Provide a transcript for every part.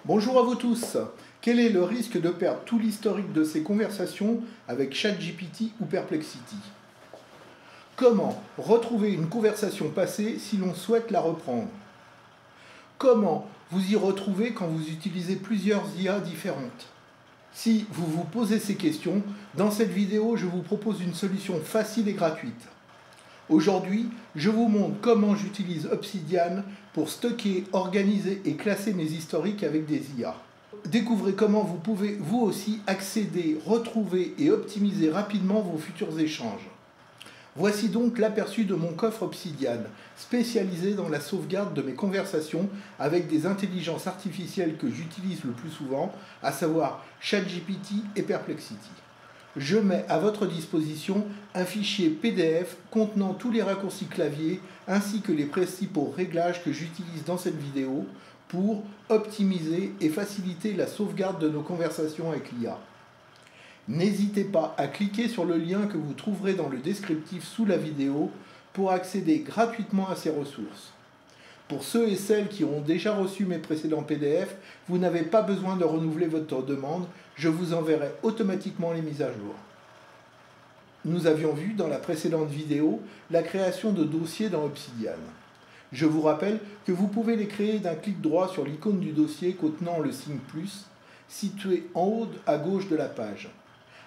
Bonjour à vous tous. Quel est le risque de perdre tout l'historique de ces conversations avec ChatGPT ou Perplexity? Comment retrouver une conversation passée si l'on souhaite la reprendre? Comment vous y retrouver quand vous utilisez plusieurs IA différentes? Si vous vous posez ces questions, dans cette vidéo, je vous propose une solution facile et gratuite. Aujourd'hui, je vous montre comment j'utilise Obsidian pour stocker, organiser et classer mes historiques avec des IA. Découvrez comment vous pouvez vous aussi accéder, retrouver et optimiser rapidement vos futurs échanges. Voici donc l'aperçu de mon coffre Obsidian, spécialisé dans la sauvegarde de mes conversations avec des intelligences artificielles que j'utilise le plus souvent, à savoir ChatGPT et Perplexity. Je mets à votre disposition un fichier PDF contenant tous les raccourcis clavier ainsi que les principaux réglages que j'utilise dans cette vidéo pour optimiser et faciliter la sauvegarde de nos conversations avec l'IA. N'hésitez pas à cliquer sur le lien que vous trouverez dans le descriptif sous la vidéo pour accéder gratuitement à ces ressources. Pour ceux et celles qui ont déjà reçu mes précédents PDF, vous n'avez pas besoin de renouveler votre demande, je vous enverrai automatiquement les mises à jour. Nous avions vu dans la précédente vidéo la création de dossiers dans Obsidian. Je vous rappelle que vous pouvez les créer d'un clic droit sur l'icône du dossier contenant le signe plus, situé en haut à gauche de la page.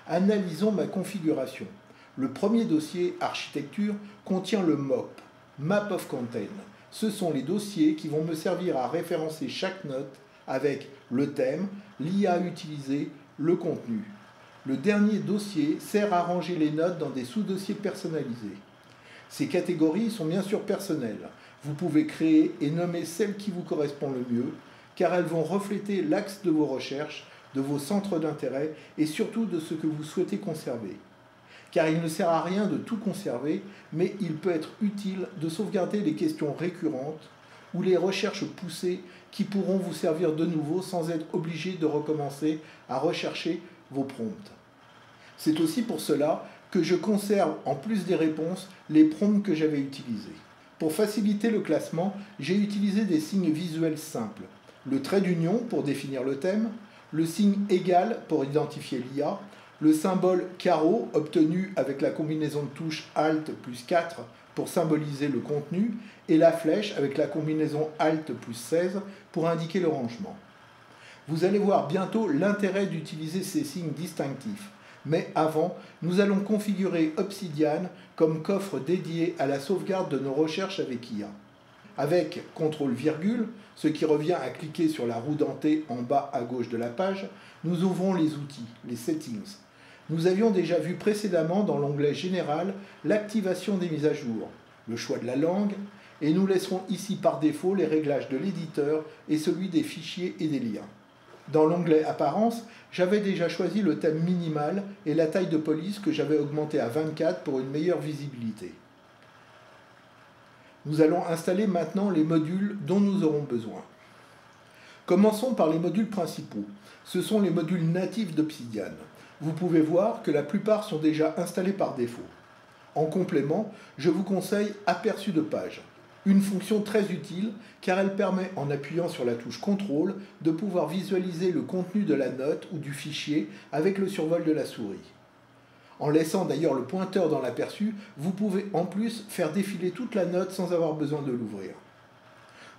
Analysons ma configuration. Le premier dossier, Architecture, contient le MOP, Map of Content. Ce sont les dossiers qui vont me servir à référencer chaque note avec le thème, l'IA utilisée, le contenu. Le dernier dossier sert à ranger les notes dans des sous-dossiers personnalisés. Ces catégories sont bien sûr personnelles. Vous pouvez créer et nommer celles qui vous correspondent le mieux, car elles vont refléter l'axe de vos recherches, de vos centres d'intérêt et surtout de ce que vous souhaitez conserver. Car il ne sert à rien de tout conserver, mais il peut être utile de sauvegarder les questions récurrentes ou les recherches poussées qui pourront vous servir de nouveau sans être obligé de recommencer à rechercher vos prompts. C'est aussi pour cela que je conserve en plus des réponses les prompts que j'avais utilisés. Pour faciliter le classement, j'ai utilisé des signes visuels simples. Le trait d'union pour définir le thème, le signe égal pour identifier l'IA, le symbole carreau obtenu avec la combinaison de touches Alt plus 4 pour symboliser le contenu et la flèche avec la combinaison Alt plus 16 pour indiquer le rangement. Vous allez voir bientôt l'intérêt d'utiliser ces signes distinctifs. Mais avant, nous allons configurer Obsidian comme coffre dédié à la sauvegarde de nos recherches avec IA. Avec CTRL-, ce qui revient à cliquer sur la roue dentée en bas à gauche de la page, nous ouvrons les outils, les settings. Nous avions déjà vu précédemment dans l'onglet Général l'activation des mises à jour, le choix de la langue, et nous laisserons ici par défaut les réglages de l'éditeur et celui des fichiers et des liens. Dans l'onglet Apparence, j'avais déjà choisi le thème minimal et la taille de police que j'avais augmenté à 24 pour une meilleure visibilité. Nous allons installer maintenant les modules dont nous aurons besoin. Commençons par les modules principaux. Ce sont les modules natifs d'Obsidian. Vous pouvez voir que la plupart sont déjà installés par défaut. En complément, je vous conseille Aperçu de page, une fonction très utile car elle permet, en appuyant sur la touche CTRL, de pouvoir visualiser le contenu de la note ou du fichier avec le survol de la souris. En laissant d'ailleurs le pointeur dans l'aperçu, vous pouvez en plus faire défiler toute la note sans avoir besoin de l'ouvrir.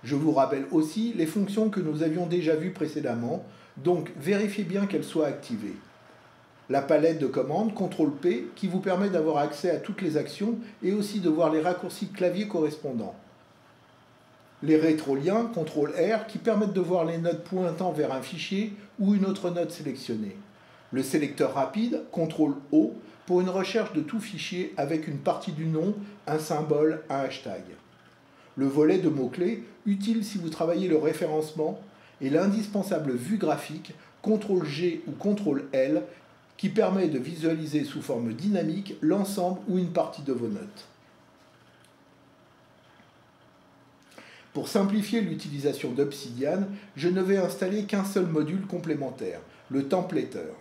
Je vous rappelle aussi les fonctions que nous avions déjà vues précédemment, donc vérifiez bien qu'elles soient activées. La palette de commandes CTRL-P qui vous permet d'avoir accès à toutes les actions et aussi de voir les raccourcis clavier correspondants. Les rétroliens CTRL-R qui permettent de voir les notes pointant vers un fichier ou une autre note sélectionnée. Le sélecteur rapide CTRL-O pour une recherche de tout fichier avec une partie du nom, un symbole, un hashtag. Le volet de mots-clés, utile si vous travaillez le référencement, et l'indispensable vue graphique CTRL-G ou CTRL-L qui permet de visualiser sous forme dynamique l'ensemble ou une partie de vos notes. Pour simplifier l'utilisation d'Obsidian, je ne vais installer qu'un seul module complémentaire, le templateur.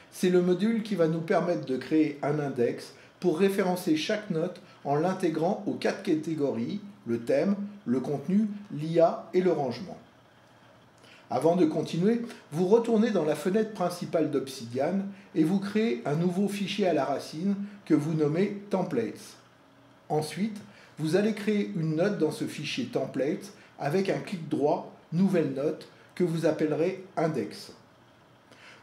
C'est le module qui va nous permettre de créer un index pour référencer chaque note en l'intégrant aux 4 catégories, le thème, le contenu, l'IA et le rangement. Avant de continuer, vous retournez dans la fenêtre principale d'Obsidian et vous créez un nouveau fichier à la racine que vous nommez Templates. Ensuite, vous allez créer une note dans ce fichier Templates avec un clic droit, Nouvelle note, que vous appellerez Index.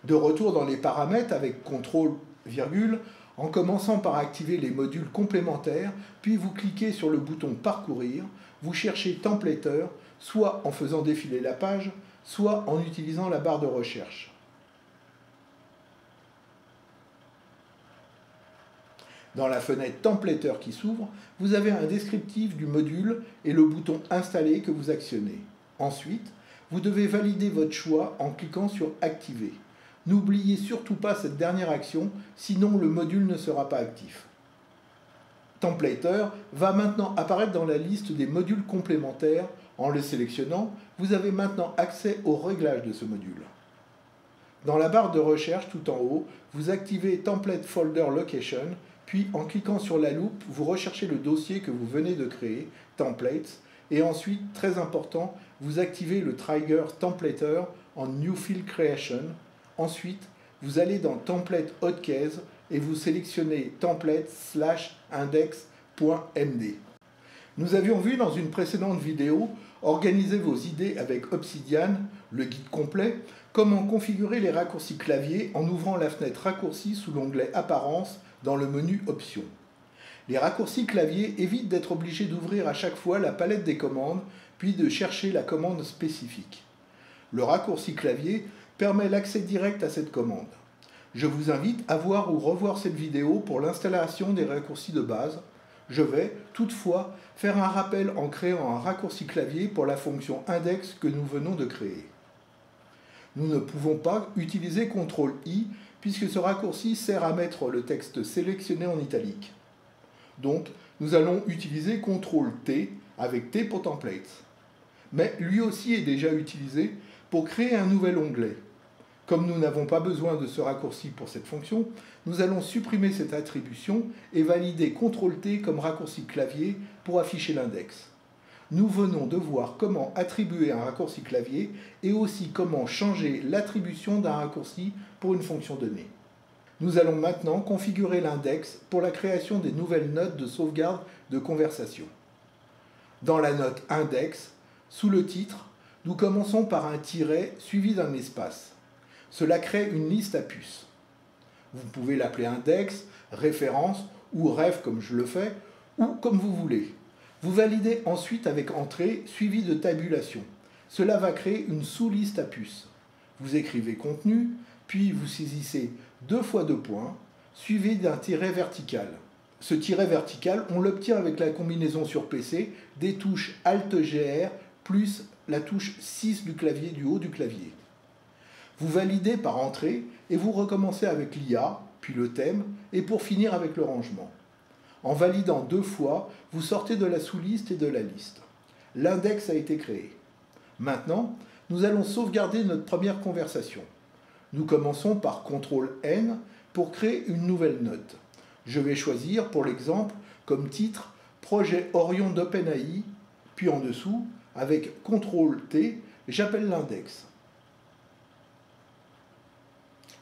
De retour dans les paramètres avec CTRL, virgule, en commençant par activer les modules complémentaires, puis vous cliquez sur le bouton Parcourir, vous cherchez Templater, soit en faisant défiler la page, soit en utilisant la barre de recherche. Dans la fenêtre Templater qui s'ouvre, vous avez un descriptif du module et le bouton Installer que vous actionnez. Ensuite, vous devez valider votre choix en cliquant sur Activer. N'oubliez surtout pas cette dernière action, sinon le module ne sera pas actif. Templater va maintenant apparaître dans la liste des modules complémentaires. En le sélectionnant, vous avez maintenant accès aux réglages de ce module. Dans la barre de recherche tout en haut, vous activez Template Folder Location, puis en cliquant sur la loupe, vous recherchez le dossier que vous venez de créer, Templates, et ensuite, très important, vous activez le trigger Templater en New Field Creation. Ensuite, vous allez dans Template Hotkeys et vous sélectionnez template/index.md. Nous avions vu dans une précédente vidéo organiser vos idées avec Obsidian, le guide complet, comment configurer les raccourcis clavier en ouvrant la fenêtre Raccourcis sous l'onglet Apparence dans le menu Options. Les raccourcis clavier évitent d'être obligés d'ouvrir à chaque fois la palette des commandes, puis de chercher la commande spécifique. Le raccourci clavier permet l'accès direct à cette commande. Je vous invite à voir ou revoir cette vidéo pour l'installation des raccourcis de base. Je vais, toutefois, faire un rappel en créant un raccourci clavier pour la fonction index que nous venons de créer. Nous ne pouvons pas utiliser CTRL-I puisque ce raccourci sert à mettre le texte sélectionné en italique. Donc, nous allons utiliser CTRL-T avec T pour Templates. Mais lui aussi est déjà utilisé pour créer un nouvel onglet. Comme nous n'avons pas besoin de ce raccourci pour cette fonction, nous allons supprimer cette attribution et valider CTRL-T comme raccourci clavier pour afficher l'index. Nous venons de voir comment attribuer un raccourci clavier et aussi comment changer l'attribution d'un raccourci pour une fonction donnée. Nous allons maintenant configurer l'index pour la création des nouvelles notes de sauvegarde de conversation. Dans la note index, sous le titre, nous commençons par un tiret suivi d'un espace. Cela crée une liste à puces. Vous pouvez l'appeler index, référence ou ref comme je le fais, ou comme vous voulez. Vous validez ensuite avec entrée suivi de tabulation. Cela va créer une sous-liste à puces. Vous écrivez contenu, puis vous saisissez 2 fois 2 points, suivi d'un tiret vertical. Ce tiret vertical, on l'obtient avec la combinaison sur PC des touches Alt-GR plus la touche 6 du clavier du haut du clavier. Vous validez par entrée et vous recommencez avec l'IA, puis le thème, et pour finir avec le rangement. En validant 2 fois, vous sortez de la sous-liste et de la liste. L'index a été créé. Maintenant, nous allons sauvegarder notre première conversation. Nous commençons par CTRL-N pour créer une nouvelle note. Je vais choisir pour l'exemple comme titre Projet Orion d'OpenAI, puis en dessous, avec CTRL-T, j'appelle l'index.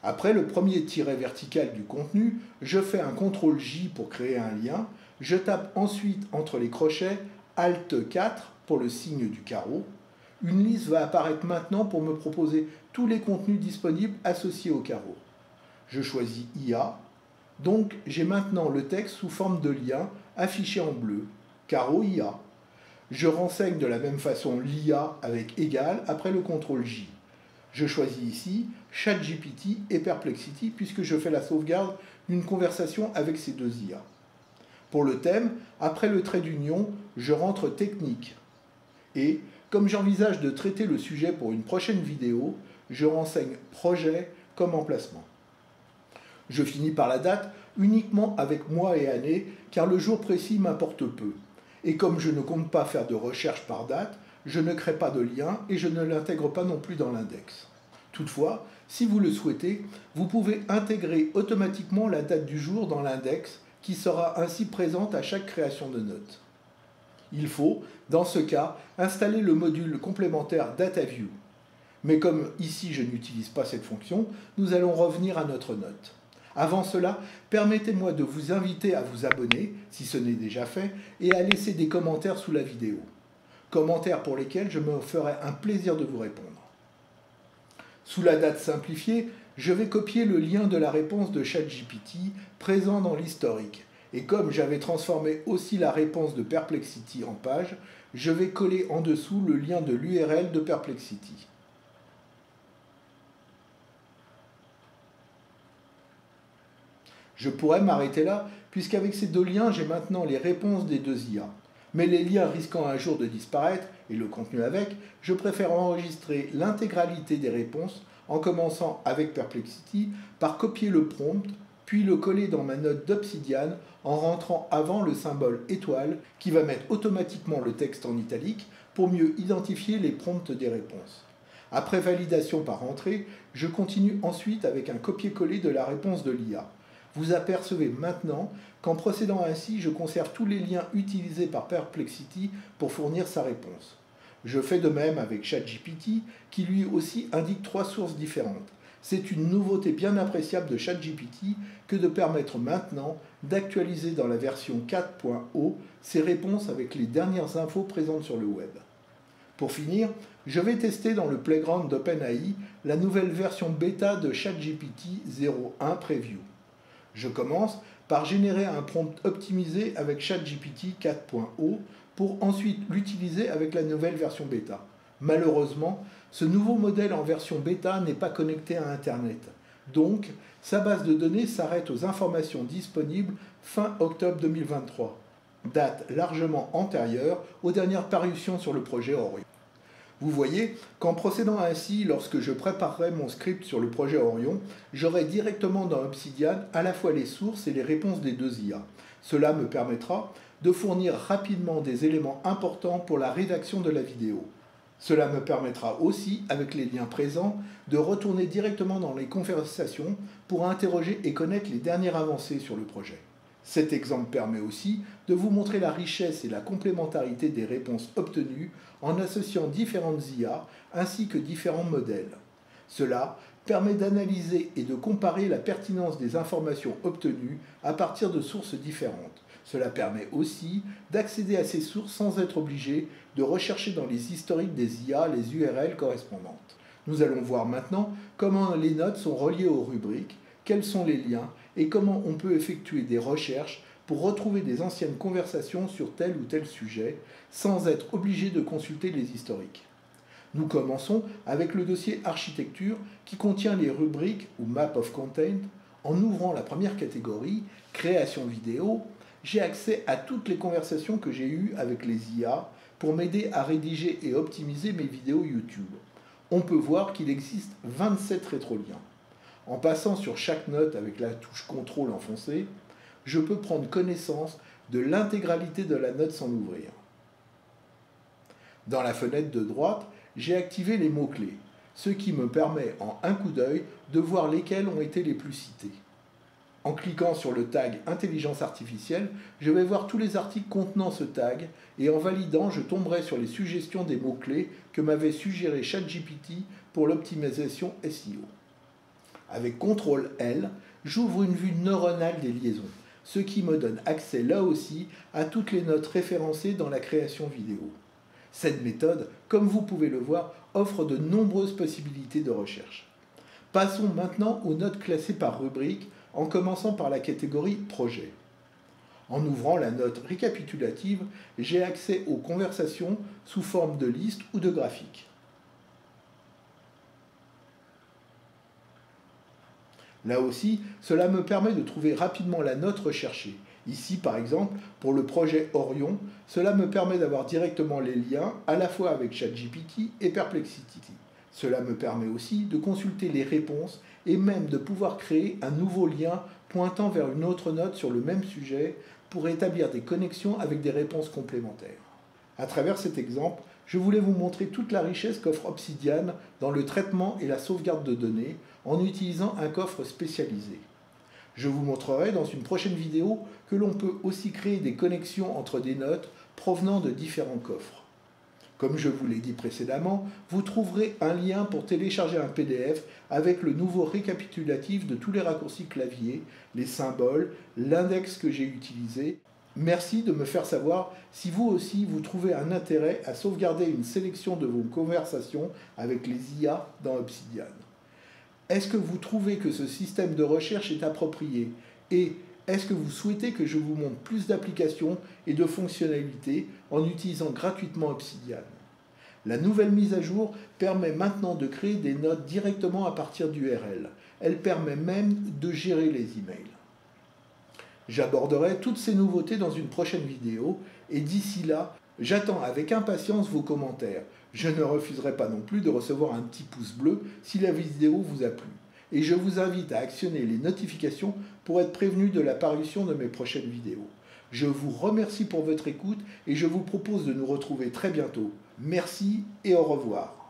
Après le premier tiret vertical du contenu, je fais un CTRL-J pour créer un lien. Je tape ensuite entre les crochets Alt-4 pour le signe du carreau. Une liste va apparaître maintenant pour me proposer tous les contenus disponibles associés au carreau. Je choisis IA. Donc j'ai maintenant le texte sous forme de lien affiché en bleu. Carreau IA. Je renseigne de la même façon l'IA avec égal après le CTRL-J. Je choisis ici ChatGPT et Perplexity puisque je fais la sauvegarde d'une conversation avec ces deux IA. Pour le thème, après le trait d'union, je rentre technique. Et, comme j'envisage de traiter le sujet pour une prochaine vidéo, je renseigne projet comme emplacement. Je finis par la date uniquement avec mois et année car le jour précis m'importe peu. Et comme je ne compte pas faire de recherche par date, je ne crée pas de lien et je ne l'intègre pas non plus dans l'index. Toutefois, si vous le souhaitez, vous pouvez intégrer automatiquement la date du jour dans l'index qui sera ainsi présente à chaque création de note. Il faut, dans ce cas, installer le module complémentaire DataView. Mais comme ici je n'utilise pas cette fonction, nous allons revenir à notre note. Avant cela, permettez-moi de vous inviter à vous abonner, si ce n'est déjà fait, et à laisser des commentaires sous la vidéo. Commentaires pour lesquels je me ferai un plaisir de vous répondre. Sous la date simplifiée, je vais copier le lien de la réponse de ChatGPT présent dans l'historique. Et comme j'avais transformé aussi la réponse de Perplexity en page, je vais coller en dessous le lien de l'URL de Perplexity. Je pourrais m'arrêter là, puisqu'avec ces deux liens, j'ai maintenant les réponses des deux IA. Mais les liens risquant un jour de disparaître, et le contenu avec, je préfère enregistrer l'intégralité des réponses en commençant avec Perplexity par copier le prompt, puis le coller dans ma note d'Obsidian en rentrant avant le symbole étoile qui va mettre automatiquement le texte en italique pour mieux identifier les prompts des réponses. Après validation par entrée, je continue ensuite avec un copier-coller de la réponse de l'IA. Vous apercevez maintenant qu'en procédant ainsi, je conserve tous les liens utilisés par Perplexity pour fournir sa réponse. Je fais de même avec ChatGPT, qui lui aussi indique 3 sources différentes. C'est une nouveauté bien appréciable de ChatGPT que de permettre maintenant d'actualiser dans la version 4.0 ses réponses avec les dernières infos présentes sur le web. Pour finir, je vais tester dans le playground d'OpenAI la nouvelle version bêta de ChatGPT 0.1 Preview. Je commence par générer un prompt optimisé avec ChatGPT 4.0 pour ensuite l'utiliser avec la nouvelle version bêta. Malheureusement, ce nouveau modèle en version bêta n'est pas connecté à Internet. Donc, sa base de données s'arrête aux informations disponibles fin octobre 2023, date largement antérieure aux dernières parutions sur le projet Orion. Vous voyez qu'en procédant ainsi, lorsque je préparerai mon script sur le projet Orion, j'aurai directement dans Obsidian à la fois les sources et les réponses des deux IA. Cela me permettra de fournir rapidement des éléments importants pour la rédaction de la vidéo. Cela me permettra aussi, avec les liens présents, de retourner directement dans les conversations pour interroger et connaître les dernières avancées sur le projet. Cet exemple permet aussi de vous montrer la richesse et la complémentarité des réponses obtenues en associant différentes IA ainsi que différents modèles. Cela permet d'analyser et de comparer la pertinence des informations obtenues à partir de sources différentes. Cela permet aussi d'accéder à ces sources sans être obligé de rechercher dans les historiques des IA les URL correspondantes. Nous allons voir maintenant comment les notes sont reliées aux rubriques, quels sont les liens et comment on peut effectuer des recherches pour retrouver des anciennes conversations sur tel ou tel sujet sans être obligé de consulter les historiques. Nous commençons avec le dossier architecture qui contient les rubriques ou map of content. En ouvrant la première catégorie, création vidéo, j'ai accès à toutes les conversations que j'ai eues avec les IA pour m'aider à rédiger et optimiser mes vidéos YouTube. On peut voir qu'il existe 27 rétroliens. En passant sur chaque note avec la touche CTRL enfoncée, je peux prendre connaissance de l'intégralité de la note sans l'ouvrir. Dans la fenêtre de droite, j'ai activé les mots-clés, ce qui me permet en un coup d'œil de voir lesquels ont été les plus cités. En cliquant sur le tag Intelligence artificielle, je vais voir tous les articles contenant ce tag et en validant, je tomberai sur les suggestions des mots-clés que m'avait suggéré ChatGPT pour l'optimisation SEO. Avec CTRL-L, j'ouvre une vue neuronale des liaisons, ce qui me donne accès là aussi à toutes les notes référencées dans la création vidéo. Cette méthode, comme vous pouvez le voir, offre de nombreuses possibilités de recherche. Passons maintenant aux notes classées par rubrique, en commençant par la catégorie Projet. En ouvrant la note récapitulative, j'ai accès aux conversations sous forme de liste ou de graphique. Là aussi, cela me permet de trouver rapidement la note recherchée. Ici, par exemple, pour le projet Orion, cela me permet d'avoir directement les liens à la fois avec ChatGPT et Perplexity. Cela me permet aussi de consulter les réponses et même de pouvoir créer un nouveau lien pointant vers une autre note sur le même sujet pour établir des connexions avec des réponses complémentaires. À travers cet exemple, je voulais vous montrer toute la richesse qu'offre Obsidian dans le traitement et la sauvegarde de données en utilisant un coffre spécialisé. Je vous montrerai dans une prochaine vidéo que l'on peut aussi créer des connexions entre des notes provenant de différents coffres. Comme je vous l'ai dit précédemment, vous trouverez un lien pour télécharger un PDF avec le nouveau récapitulatif de tous les raccourcis clavier, les symboles, l'index que j'ai utilisé. Merci de me faire savoir si vous aussi vous trouvez un intérêt à sauvegarder une sélection de vos conversations avec les IA dans Obsidian. Est-ce que vous trouvez que ce système de recherche est approprié? Et est-ce que vous souhaitez que je vous montre plus d'applications et de fonctionnalités en utilisant gratuitement Obsidian? La nouvelle mise à jour permet maintenant de créer des notes directement à partir d'URL. Elle permet même de gérer les emails. J'aborderai toutes ces nouveautés dans une prochaine vidéo et d'ici là, j'attends avec impatience vos commentaires. Je ne refuserai pas non plus de recevoir un petit pouce bleu si la vidéo vous a plu. Et je vous invite à actionner les notifications pour être prévenu de la parution de mes prochaines vidéos. Je vous remercie pour votre écoute et je vous propose de nous retrouver très bientôt. Merci et au revoir.